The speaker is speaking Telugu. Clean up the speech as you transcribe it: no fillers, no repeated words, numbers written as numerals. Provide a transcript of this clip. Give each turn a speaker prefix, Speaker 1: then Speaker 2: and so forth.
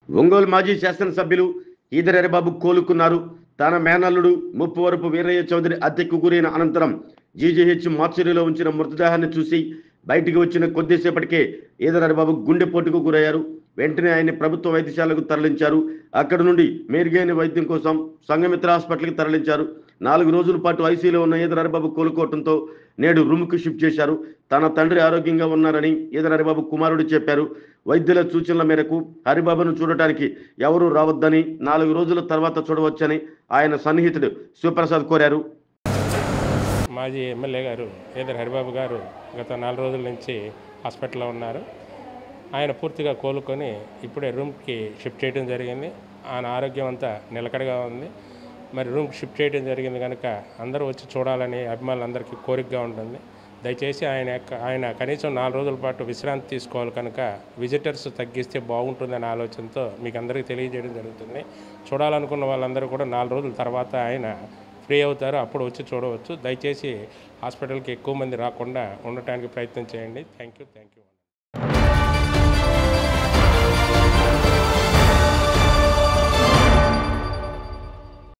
Speaker 1: ఒంగోలు మాజీ శాసనసభ్యులు ఈదర్ హరిబాబు కోలుకున్నారు. తన మేనల్లుడు ముప్పవరపు వీరయ్య చౌదరి హత్యకు గురైన అనంతరం జీజీహెచ్ మార్చురీలో ఉంచిన మృతదేహాన్ని చూసి బయటికి వచ్చిన కొద్దిసేపటికే ఈదర్ హరిబాబు గుండెపోటుకు గురయ్యారు. వెంటనే ఆయన్ని ప్రభుత్వ వైద్యశాలకు తరలించారు. అక్కడి నుండి మెరుగైన వైద్యం కోసం సంఘమిత్ర హాస్పిటల్కి తరలించారు. 4 రోజుల పాటు ఐసీలో ఉన్న ఈదర్ హరిబాబు కోలుకోవడంతో నేడు రూమ్కు షిఫ్ట్ చేశారు. తన తండ్రి ఆరోగ్యంగా ఉన్నారని ఈదర్ హరిబాబు కుమారుడు చెప్పారు. వైద్యుల సూచనల మేరకు హరిబాబును చూడటానికి ఎవరూ రావద్దని, 4 రోజుల తర్వాత చూడవచ్చని ఆయన సన్నిహితుడు శివప్రసాద్ కోరారు.
Speaker 2: మాజీ ఎమ్మెల్యే గారు ఈదర్ హరిబాబు గారు గత 4 రోజుల నుంచి హాస్పిటల్లో ఉన్నారు. ఆయన పూర్తిగా కోలుకొని ఇప్పుడే రూమ్కి షిఫ్ట్ చేయడం జరిగింది. ఆయన ఆరోగ్యం అంతా నిలకడగా ఉంది. మరి రూమ్కి షిఫ్ట్ చేయడం జరిగింది కనుక అందరూ వచ్చి చూడాలని అభిమానులందరికీ కోరికగా ఉంటుంది. దయచేసి ఆయన కనీసం 4 రోజుల పాటు విశ్రాంతి తీసుకోవాలి కనుక విజిటర్స్ తగ్గిస్తే బాగుంటుందనే ఆలోచనతో మీకు అందరికీ తెలియజేయడం జరుగుతుంది. చూడాలనుకున్న వాళ్ళందరూ కూడా 4 రోజుల తర్వాత ఆయన ఫ్రీ అవుతారు, అప్పుడు వచ్చి చూడవచ్చు. దయచేసి హాస్పిటల్కి ఎక్కువ మంది రాకుండా ఉండటానికి ప్రయత్నం చేయండి. Thank you.